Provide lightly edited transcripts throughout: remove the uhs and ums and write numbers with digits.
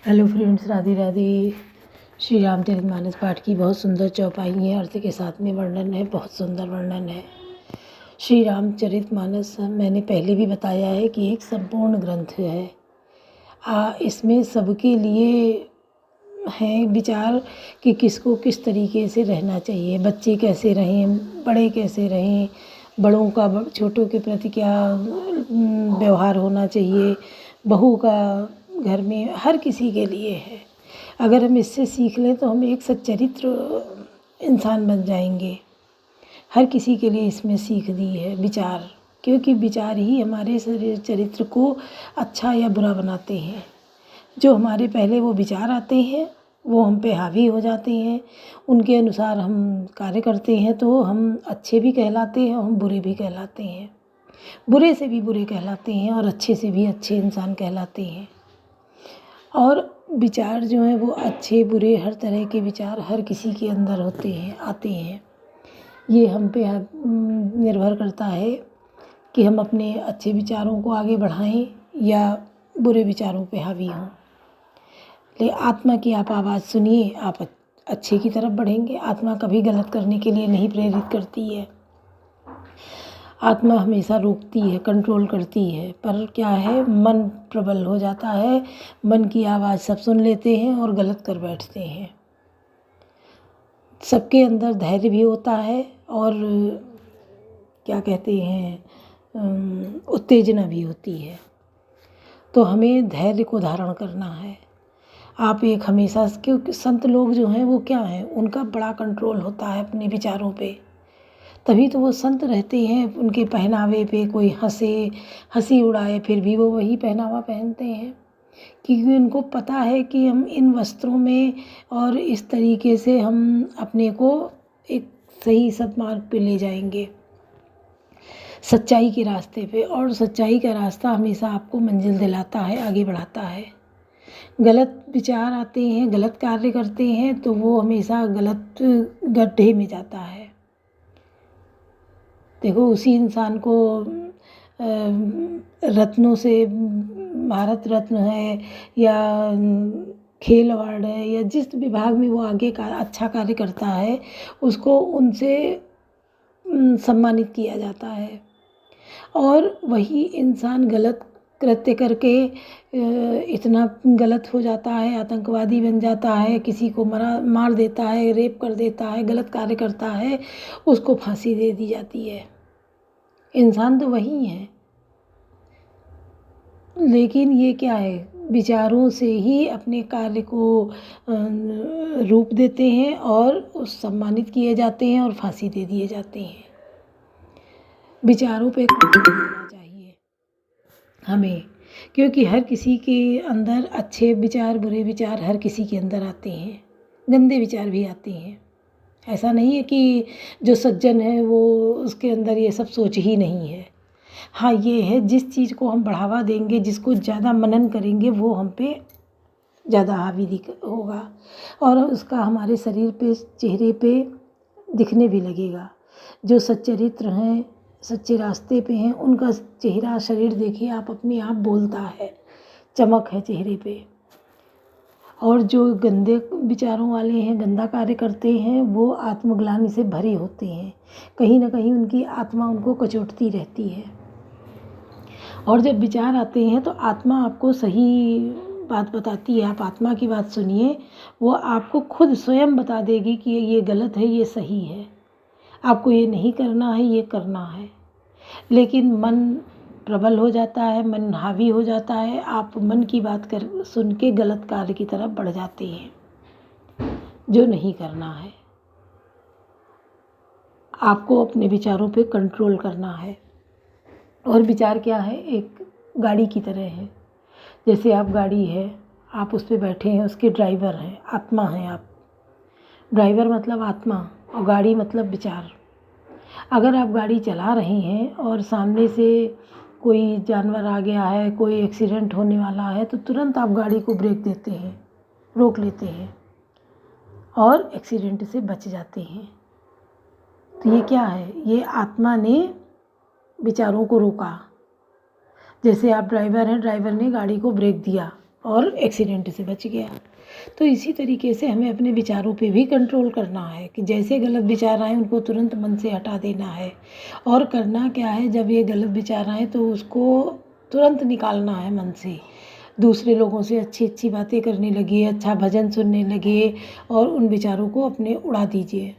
Hello friends, Radhe Radhe. Shri Ramcharitmanas पाठ की बहुत सुंदर चौपाई है। अर्थ के साथ में वर्णन है, बहुत सुंदर वर्णन है। श्री रामचरितमानस मैंने पहले भी बताया है कि एक संपूर्ण ग्रंथ है। इसमें सबके लिए है विचार कि किसको किस तरीके से रहना चाहिए, बच्चे कैसे रहें, बड़े कैसे रहें, बड़ों का छोटों के प्रति क्या व्यवहार होना चाहिए, बहू का घर में हर किसी के लिए है। अगर हम इससे सीख लें तो हम एक सच्चरित्र इंसान बन जाएंगे। हर किसी के लिए इसमें सीख दी है विचार, क्योंकि विचार ही हमारे चरित्र को अच्छा या बुरा बनाते हैं। जो हमारे पहले वो विचार आते हैं वो हम पे हावी हो जाते हैं, उनके अनुसार हम कार्य करते हैं तो हम अच्छे भी कहलाते हैं और हम बुरे भी कहलाते हैं, बुरे से भी बुरे कहलाते हैं और अच्छे से भी अच्छे इंसान कहलाते हैं। और विचार जो हैं वो अच्छे बुरे हर तरह के विचार हर किसी के अंदर होते हैं, आते हैं। ये हम पे निर्भर करता है कि हम अपने अच्छे विचारों को आगे बढ़ाएं या बुरे विचारों पे हावी हों। ले आत्मा की आप आवाज़ सुनिए, आप अच्छे की तरफ बढ़ेंगे। आत्मा कभी गलत करने के लिए नहीं प्रेरित करती है। आत्मा हमेशा रोकती है, कंट्रोल करती है, पर क्या है, मन प्रबल हो जाता है। मन की आवाज़ सब सुन लेते हैं और गलत कर बैठते हैं। सबके अंदर धैर्य भी होता है और क्या कहते हैं, उत्तेजना भी होती है। तो हमें धैर्य को धारण करना है। आप एक हमेशा, क्योंकि संत लोग जो हैं वो क्या हैं, उनका बड़ा कंट्रोल होता है अपने विचारों पे, तभी तो वो संत रहते हैं। उनके पहनावे पे कोई हंसी उड़ाए फिर भी वो वही पहनावा पहनते हैं, क्योंकि उनको पता है कि हम इन वस्त्रों में और इस तरीके से हम अपने को एक सही सद्मार्ग पे ले जाएंगे, सच्चाई के रास्ते पे। और सच्चाई का रास्ता हमेशा आपको मंजिल दिलाता है, आगे बढ़ाता है। गलत विचार आते हैं, गलत कार्य करते हैं तो वो हमेशा गलत गड्ढे में जाता है। देखो, उसी इंसान को रत्नों से, भारत रत्न है या खेल अवार्ड है या जिस विभाग में वो आगे का अच्छा कार्य करता है उसको उनसे सम्मानित किया जाता है। और वही इंसान गलत कृत्य करके इतना गलत हो जाता है, आतंकवादी बन जाता है, किसी को मार देता है, रेप कर देता है, गलत कार्य करता है, उसको फांसी दे दी जाती है। इंसान तो वही है, लेकिन ये क्या है, विचारों से ही अपने कार्य को रूप देते हैं और उस सम्मानित किए जाते हैं और फांसी दे दिए जाते हैं। विचारों पे करना चाहिए हमें, क्योंकि हर किसी के अंदर अच्छे विचार बुरे विचार हर किसी के अंदर आते हैं, गंदे विचार भी आते हैं। ऐसा नहीं है कि जो सज्जन है वो उसके अंदर ये सब सोच ही नहीं है। हाँ, ये है, जिस चीज़ को हम बढ़ावा देंगे, जिसको ज़्यादा मनन करेंगे वो हम पे ज़्यादा हावी होगा और उसका हमारे शरीर पे, चेहरे पे दिखने भी लगेगा। जो सच्चरित्र हैं, सच्चे रास्ते पे हैं, उनका चेहरा शरीर देखिए आप, अपने आप बोलता है, चमक है चेहरे पे। और जो गंदे विचारों वाले हैं, गंदा कार्य करते हैं, वो आत्मग्लानि से भरे होते हैं। कहीं ना कहीं उनकी आत्मा उनको कचोटती रहती है। और जब विचार आते हैं तो आत्मा आपको सही बात बताती है। आप आत्मा की बात सुनिए, वो आपको खुद स्वयं बता देगी कि ये गलत है, ये सही है, आपको ये नहीं करना है, ये करना है। लेकिन मन प्रबल हो जाता है, मन हावी हो जाता है, आप मन की बात सुन के गलत कार्य की तरफ बढ़ जाते हैं, जो नहीं करना है। आपको अपने विचारों पे कंट्रोल करना है। और विचार क्या है, एक गाड़ी की तरह है। जैसे आप गाड़ी है, आप उस पर बैठे हैं, उसके ड्राइवर हैं, आत्मा हैं आप। ड्राइवर मतलब आत्मा और गाड़ी मतलब विचार। अगर आप गाड़ी चला रहे हैं और सामने से कोई जानवर आ गया है, कोई एक्सीडेंट होने वाला है, तो तुरंत आप गाड़ी को ब्रेक देते हैं, रोक लेते हैं और एक्सीडेंट से बच जाते हैं। तो ये क्या है, ये आत्मा ने विचारों को रोका। जैसे आप ड्राइवर हैं, ड्राइवर ने गाड़ी को ब्रेक दिया और एक्सीडेंट से बच गया। तो इसी तरीके से हमें अपने विचारों पे भी कंट्रोल करना है कि जैसे गलत विचार आए उनको तुरंत मन से हटा देना है। और करना क्या है, जब ये गलत विचार आए तो उसको तुरंत निकालना है मन से। दूसरे लोगों से अच्छी अच्छी बातें करने लगिए, अच्छा भजन सुनने लगिए और उन विचारों को अपने उड़ा दीजिए।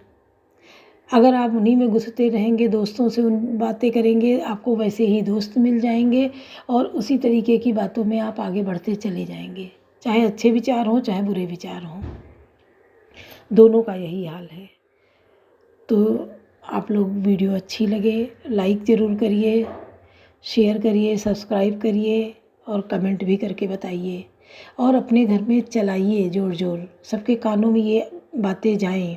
अगर आप उन्हीं में घुसते रहेंगे, दोस्तों से उन बातें करेंगे, आपको वैसे ही दोस्त मिल जाएंगे और उसी तरीके की बातों में आप आगे बढ़ते चले जाएंगे। चाहे अच्छे विचार हों चाहे बुरे विचार हों, दोनों का यही हाल है। तो आप लोग वीडियो अच्छी लगे लाइक ज़रूर करिए, शेयर करिए, सब्सक्राइब करिए और कमेंट भी करके बताइए। और अपने घर में चलाइए ज़ोर ज़ोर, सबके कानों में ये बातें जाएं,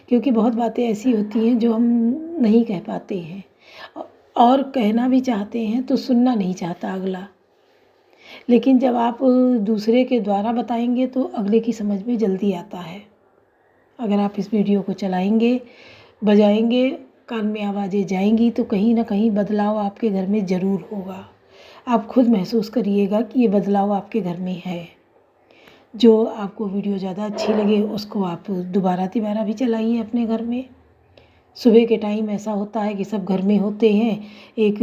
क्योंकि बहुत बातें ऐसी होती हैं जो हम नहीं कह पाते हैं और कहना भी चाहते हैं तो सुनना नहीं चाहता अगला। लेकिन जब आप दूसरे के द्वारा बताएंगे तो अगले की समझ में जल्दी आता है। अगर आप इस वीडियो को चलाएंगे, बजाएंगे, कान में आवाज़ें जाएंगी तो कहीं ना कहीं बदलाव आपके घर में ज़रूर होगा। आप खुद महसूस करिएगा कि ये बदलाव आपके घर में है। जो आपको वीडियो ज़्यादा अच्छी लगे उसको आप दोबारा तिबारा भी चलाइए अपने घर में। सुबह के टाइम ऐसा होता है कि सब घर में होते हैं, एक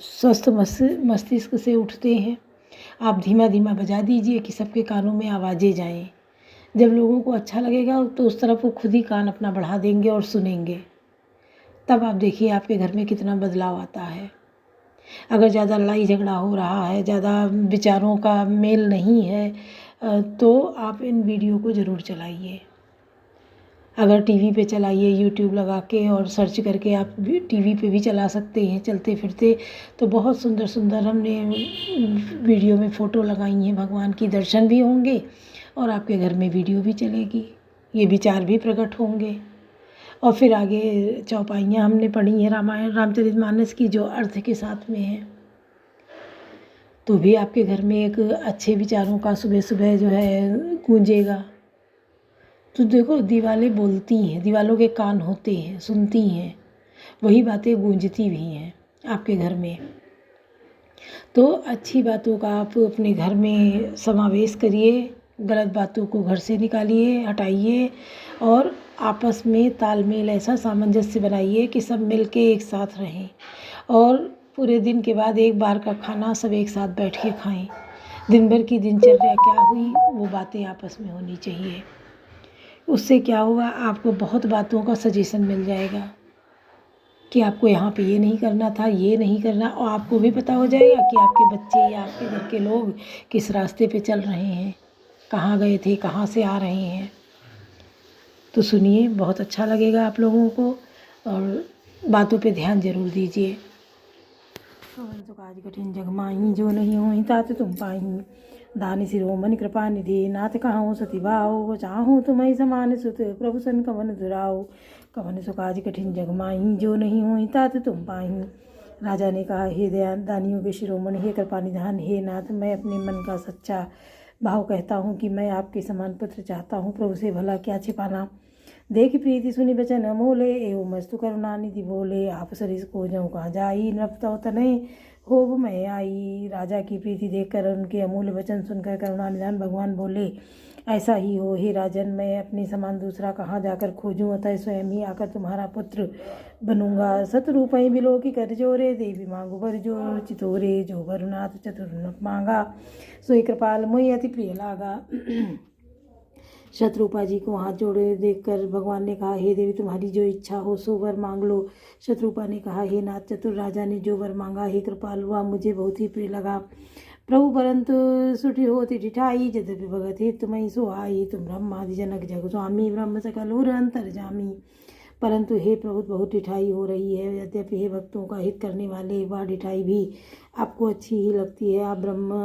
स्वस्थ मस्तिष्क से उठते हैं। आप धीमा धीमा बजा दीजिए कि सबके कानों में आवाज़ें जाएं। जब लोगों को अच्छा लगेगा तो उस तरफ वो खुद ही कान अपना बढ़ा देंगे और सुनेंगे। तब आप देखिए आपके घर में कितना बदलाव आता है। अगर ज़्यादा लड़ाई झगड़ा हो रहा है, ज़्यादा विचारों का मेल नहीं है तो आप इन वीडियो को ज़रूर चलाइए। अगर टीवी पे चलाइए, यूट्यूब लगा के और सर्च करके आप टीवी पे भी चला सकते हैं चलते फिरते। तो बहुत सुंदर सुंदर हमने वीडियो में फ़ोटो लगाई हैं, भगवान की दर्शन भी होंगे और आपके घर में वीडियो भी चलेगी, ये विचार भी प्रकट होंगे। और फिर आगे चौपाइयाँ हमने पढ़ी हैं रामायण रामचरितमानस की, जो अर्थ के साथ में है, तो भी आपके घर में एक अच्छे विचारों का सुबह सुबह जो है गूंजेगा। तो देखो दीवारें बोलती हैं, दीवारों के कान होते हैं, सुनती हैं, वही बातें गूंजती भी हैं आपके घर में। तो अच्छी बातों का आप अपने घर में समावेश करिए, गलत बातों को घर से निकालिए, हटाइए और आपस में तालमेल ऐसा सामंजस्य बनाइए कि सब मिलके एक साथ रहें। और पूरे दिन के बाद एक बार का खाना सब एक साथ बैठ के खाएं। दिन भर की दिनचर्या क्या हुई वो बातें आपस में होनी चाहिए। उससे क्या होगा, आपको बहुत बातों का सजेशन मिल जाएगा कि आपको यहाँ पे ये नहीं करना था, ये नहीं करना, और आपको भी पता हो जाएगा कि आपके बच्चे या आपके घर के लोग किस रास्ते पे चल रहे हैं, कहाँ गए थे, कहाँ से आ रहे हैं। तो सुनिए, बहुत अच्छा लगेगा आप लोगों को और बातों पे ध्यान जरूर दीजिए। तो काज कठिन जग माही, जो नहीं हो तात तुम पाही। दान शिरोमणि कृपा निधि, नाथ कहाऊँ सती भाव। चाहूँ तुम्हें समान सुत, प्रभु सन कवन दुराओ। कवन सुकाज कठिन जग माही, जो नहीं हो तात तुम पाही। राजा ने कहा, हे दयान दानियों के शिरोमणि, हे कृपा निधान, हे नाथ, मैं अपने मन का सच्चा भाव कहता हूँ कि मैं आपके समान पुत्र चाहता हूँ। प्रभु से भला क्या छिपाना। देख प्रीति सुनि बचन अमोले, एवं मस्तु करुणा निधि बोले। आप सरिस को जऊँ कहाँ जाई, नपतौ तनय होब मैं आई। राजा की प्रीति देखकर उनके अमूल्य वचन सुनकर करुणा निधान भगवान बोले, ऐसा ही हो हे राजन, मैं अपने समान दूसरा कहाँ जाकर खोजूं, अतः स्वयं ही आकर तुम्हारा पुत्र बनूंगा। सतरूपई बिलो की कर जोरे, देवी मांगो बर जोर चितोरे। जो वरुनाथ चतुर मांगा, सोई कृपाल मोहि अति प्रिय लागा। शत्रुपा जी को हाथ जोड़े देखकर भगवान ने कहा, हे देवी, तुम्हारी जो इच्छा हो सो वर मांग लो। शत्रुपा ने कहा, हे नाथ चतुर राजा ने जो वर मांगा, हे कृपाल, वह मुझे बहुत ही प्रिय लगा। प्रभु परंतु सुठी होती ठिठाई, यद्यपि भगत हे तुम्हें सो आई। तुम ब्रह्मादि जनक जग स्वामी, ब्रह्म सकल और अंतर्जामी। परंतु हे प्रभु, बहुत ठिठाई हो रही है। यद्यपि हे भक्तों का हित करने वाले, वह ठिठाई भी आपको अच्छी ही लगती है। आप ब्रह्म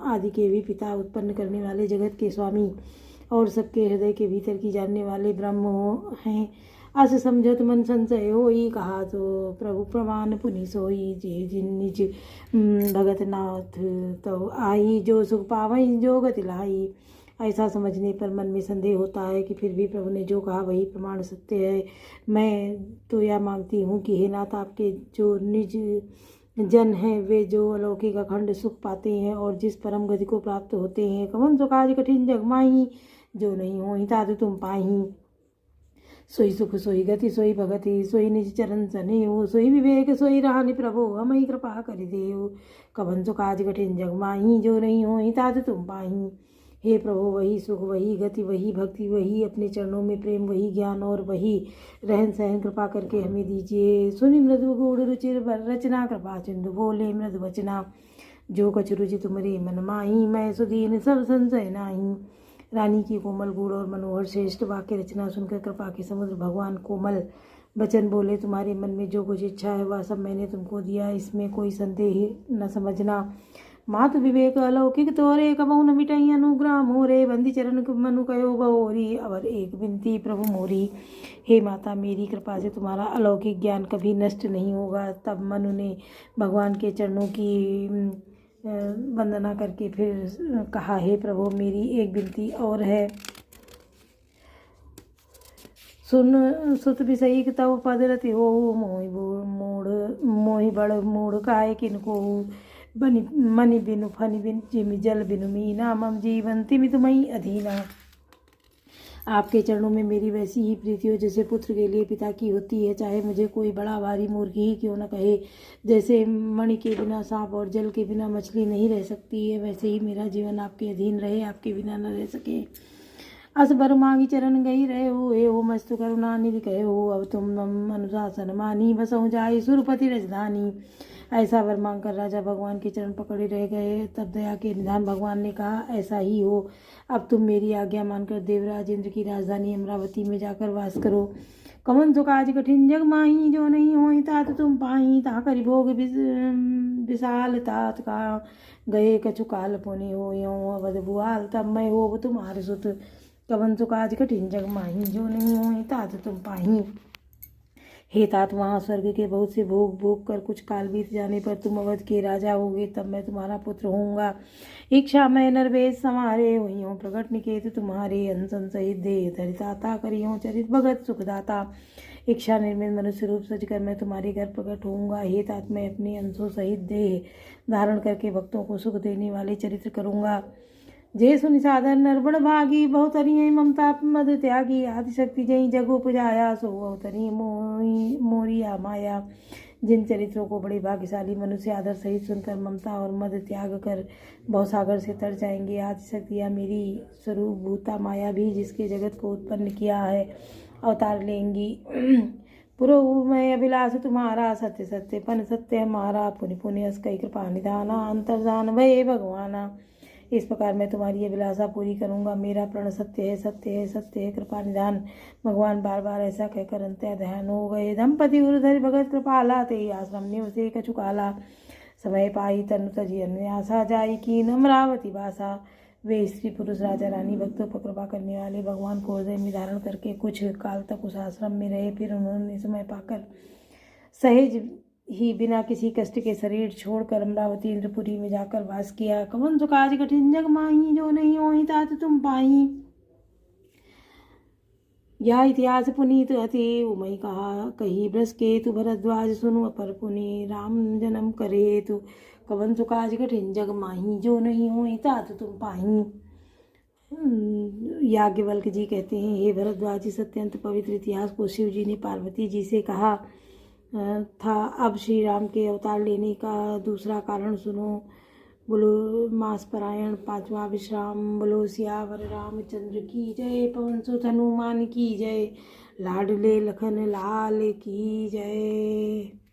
आदि के भी पिता, उत्पन्न करने वाले, जगत के स्वामी और सबके हृदय के भीतर की जानने वाले ब्रह्म हैं। अस समझत मन संशय होई, कहा तो प्रभु प्रमाण पुनि सोई। जे जिन निज भगत नाथ तो आई, जो सुख पावई जो गति लाई। ऐसा समझने पर मन में संदेह होता है कि फिर भी प्रभु ने जो कहा वही प्रमाण सत्य है। मैं तो यह मांगती हूँ कि हे नाथ, आपके जो निज जन हैं वे जो अलौकिक अखंड सुख पाते हैं और जिस परम गति को प्राप्त होते हैं। कवन सो काज कठिन जग माही, जो नहीं होई तात तुम पाही। सोई सुख सोई गति सोई भगति, सोई निज चरण सनेहु, सोई विवेक सोई रानी प्रभु, हमई कृपा करि देहु। कवन सो काज कठिन जग माही, जो नहीं होई तात तुम पाही। हे प्रभु, वही सुख वही गति वही भक्ति, वही अपने चरणों में प्रेम, वही ज्ञान और वही रहन सहन कृपा करके हमें दीजिए। सुनि मृदु गूढ़ रुचिर रचना, कृपा सिंधु बोले मृदु वचना। जो कछु रुचि तुमरे मन माही, मैं सुदीन सब संशय नाही। रानी की कोमल गूढ़ और मनोहर श्रेष्ठ वाक्य रचना सुनकर कृपा के समुद्र भगवान कोमल वचन बोले, तुम्हारे मन में जो कुछ इच्छा है वह सब मैंने तुमको दिया, इसमें कोई संदेह न समझना। मातु विवेक अलौकिक तोरे, कबहु न मिटई अनुग्रह मोरे। बंदी चरण मनु कयो बहोरी, अवर एक विनती प्रभु मोरी। हे माता, मेरी कृपा से तुम्हारा अलौकिक ज्ञान कभी नष्ट नहीं होगा। तब मनु ने भगवान के चरणों की वंदना करके फिर कहा, हे प्रभु, मेरी एक विनती और है। सुन सुत बिसई तव पद रति हो, मोहि बड़ मूढ़ काय किनको। मनि बिनु फनि बिन जिमि जल बिनु मीना, मम जीवन तिमि तुम्हि अधीना। आपके चरणों में मेरी वैसी ही प्रीति हो जैसे पुत्र के लिए पिता की होती है, चाहे मुझे कोई बड़ा भारी मूर्ख ही क्यों न कहे। जैसे मणि के बिना सांप और जल के बिना मछली नहीं रह सकती है, वैसे ही मेरा जीवन आपके अधीन रहे, आपके बिना न रह सके। अस बर मांगी चरण गई रहे हो, हे हो मस्तु करुणा निधि कहे हो। अब तुम अनुशासन मानी, बसहु जाई सुरपति राजधानी। ऐसा वर मांग कर राजा भगवान के चरण पकड़े रह गए। तब दया के निधान भगवान ने कहा, ऐसा ही हो। अब तुम मेरी आज्ञा मानकर देवराज इंद्र की राजधानी अमरावती में जाकर वास करो। कवन सो काज कठिन जग माही, जो नहीं होई तात तुम पाही। ता करि भोग विशाल तात का, गए कछु काल पुनि हो यों अवध भुआल। तब मैं हो तुम्हारे सुत, कवन सो काज कठिन जग माही, जो नहीं होई तात तुम पाही। हे तात, वहाँ स्वर्ग के बहुत से भोग भोग कर कुछ काल बीत जाने पर तुम अवध के राजा होगे, तब मैं तुम्हारा पुत्र होऊंगा। इच्छा मैं नरवेश समारे, हुई प्रकट निकेत तुम्हारे। अनसन सहित देह धरिताता, करियो चरित भगत सुखदाता। इच्छा निर्मित मनुष्य रूप सजकर मैं तुम्हारे घर प्रकट होऊंगा। हे तात, मैं अपने अंशों सहित देह धारण करके भक्तों को सुख देने वाले चरित्र करूँगा। जय सुनि साधर नरबड़ भागी, बहुतरिय ममता मद त्यागी। आदिशक्ति जय जग उपजाया, सो अवतरी मोरिया माया। जिन चरित्रों को बड़े भाग्यशाली मनुष्य आदर सहित सुनकर ममता और मद त्याग कर भवसागर से तर जाएंगे, आदिशक्ति या मेरी स्वरूप भूता माया भी जिसके जगत को उत्पन्न किया है अवतार लेंगी। पुरो मैं अभिलाष तुम्हारा, सत्य सत्य पन सत्य हमारा। पुनि पुनि अस कई कृपा निधाना, अंतर्धान भय भगवाना। इस प्रकार मैं तुम्हारी अभिलाषा पूरी करूंगा। मेरा प्रण सत्य है, सत्य है, सत्य है, कृपा निधान। भगवान बार बार ऐसा कहकर अंतः ध्यान हो गए। दंपति उर्धरि भगत कृपाला, ते आश्रम ने उसे कछु काला। समय पाई तनु तजी अन्यासा, जाई कीन अमरावती वासा। वे स्त्री पुरुष राजा रानी भक्तों पर कृपा करने वाले भगवान को हृदय में धारण करके कुछ काल तक उस आश्रम में रहे। फिर उन्होंने समय पाकर सहज ही बिना किसी कष्ट के शरीर छोड़कर अमरावती इंद्रपुरी में जाकर वास किया। कवन सो काज कठिन जग माही, जो नहीं होई तात तुम पाही। यह इतिहास पुनीत अति उमई कहा, कही ब्रस के तु भरद्वाज सुनु अपर पुनि। राम जन्म करे तु, कवन सो काज कठिन जग माही, जो नहीं होई तात तुम पाही। याज्ञवल्क्य जी कहते हैं, हे भरद्वाज, इस अत्यंत पवित्र इतिहास को शिव जी ने पार्वती जी से कहा था। अब श्री राम के अवतार लेने का दूसरा कारण सुनो। बोलो मास परायण पांचवा विश्राम। बोलो सियावर रामचंद्र की जय, पवन सुत हनुमान की जय, लाडले लखन लाल की जय।